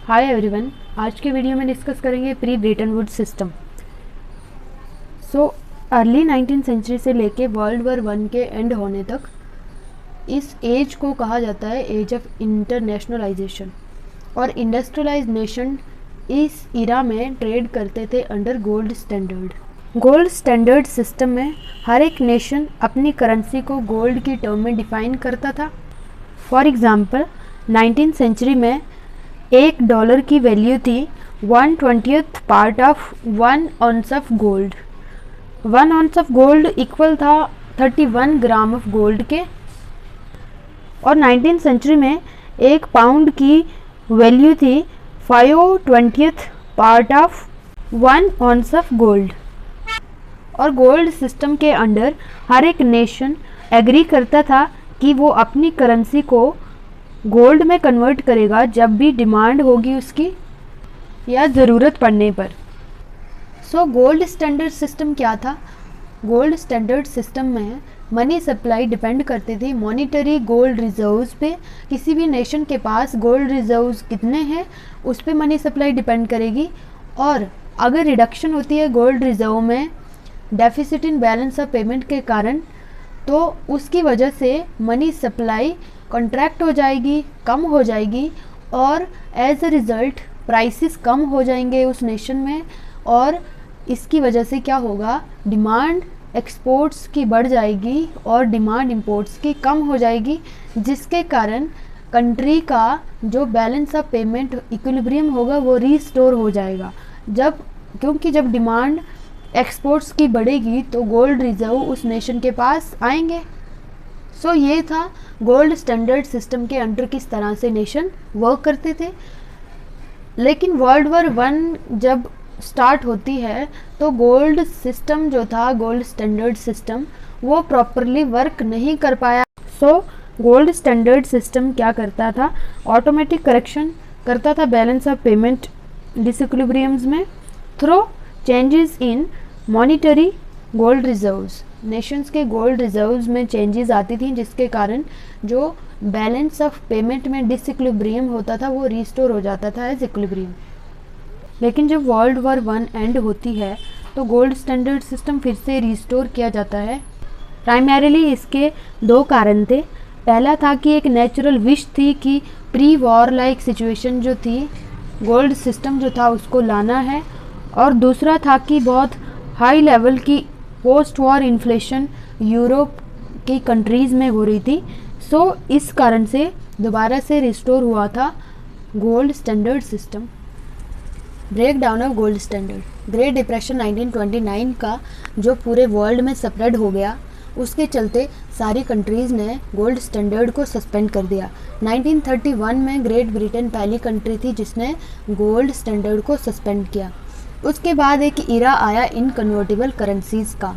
Hi everyone, आज के video में डिस्कस करेंगे pre Bretton Woods system. Early 19th century से लेके वर्ल्ड वॉर 1 के एंड होने तक इस एज को कहा जाता है एज ऑफ इंटरनेशनलाइजेशन। और इंडस्ट्रियलाइज्ड नेशन इस इरा में ट्रेड करते थे under gold standard. Gold standard system में हर एक नेशन अपनी करेंसी को गोल्ड की टर्म में डिफाइन करता था। फॉर एग्ज़ाम्पल 19th सेंचुरी में $1 की वैल्यू थी 1/20th part of 1 ounce of gold. 1 ounce of gold equal था 31 ग्राम ऑफ गोल्ड के। और 19th सेंचुरी में 1 पाउंड की वैल्यू थी 5/20th part of 1 ounce of gold. और गोल्ड सिस्टम के अंडर हर एक नेशन एग्री करता था कि वो अपनी करेंसी को गोल्ड में कन्वर्ट करेगा जब भी डिमांड होगी उसकी या ज़रूरत पड़ने पर। गोल्ड स्टैंडर्ड सिस्टम क्या था? गोल्ड स्टैंडर्ड सिस्टम में मनी सप्लाई डिपेंड करती थी मॉनिटरी गोल्ड रिजर्व्स पे। किसी भी नेशन के पास गोल्ड रिजर्व्स कितने हैं उस पे मनी सप्लाई डिपेंड करेगी। और अगर रिडक्शन होती है गोल्ड रिजर्व में deficit in balance of payment के कारण, तो उसकी वजह से मनी सप्लाई कॉन्ट्रैक्ट हो जाएगी, कम हो जाएगी और एज अ रिज़ल्ट प्राइसेस कम हो जाएंगे उस नेशन में। और इसकी वजह से क्या होगा, डिमांड एक्सपोर्ट्स की बढ़ जाएगी और डिमांड इंपोर्ट्स की कम हो जाएगी, जिसके कारण कंट्री का जो बैलेंस ऑफ पेमेंट इक्विलिब्रियम होगा वो रीस्टोर हो जाएगा। क्योंकि जब डिमांड एक्सपोर्ट्स की बढ़ेगी तो गोल्ड रिजर्व उस नेशन के पास आएंगे। ये था गोल्ड स्टैंडर्ड सिस्टम के अंडर किस तरह से नेशन वर्क करते थे। लेकिन वर्ल्ड वॉर 1 जब स्टार्ट होती है तो गोल्ड सिस्टम जो था, गोल्ड स्टैंडर्ड सिस्टम, वो प्रॉपरली वर्क नहीं कर पाया। गोल्ड स्टैंडर्ड सिस्टम क्या करता था, ऑटोमेटिक करेक्शन करता था बैलेंस ऑफ पेमेंट डिसइक्विलिब्रियम्स में through changes in monetary gold reserves. Nations के गोल्ड रिजर्व्स में चेंजेस आती थी, जिसके कारण जो बैलेंस ऑफ पेमेंट में डिसइक्विलिब्रियम होता था वो रिस्टोर हो जाता था एज इक्विलिब्रियम। लेकिन जब वर्ल्ड वॉर 1 एंड होती है तो गोल्ड स्टैंडर्ड सिस्टम फिर से रिस्टोर किया जाता है। प्राइमरीली इसके 2 कारण थे। पहला था कि एक नेचुरल विश थी कि प्री वॉर लाइक सिचुएशन जो थी, गोल्ड सिस्टम जो था उसको लाना है। और दूसरा था कि बहुत हाई लेवल की पोस्ट वॉर इन्फ्लेशन यूरोप की कंट्रीज़ में हो रही थी। इस कारण से दोबारा से रिस्टोर हुआ था gold standard system. Break down of gold standard. Great Depression 1929 का जो पूरे वर्ल्ड में स्प्रेड हो गया, उसके चलते सारी कंट्रीज़ ने गोल्ड स्टैंडर्ड को सस्पेंड कर दिया। 1931 में ग्रेट ब्रिटेन पहली कंट्री थी जिसने गोल्ड स्टैंडर्ड को सस्पेंड किया। उसके बाद एक इरा आया इन कन्वर्टेबल करेंसीज़ का।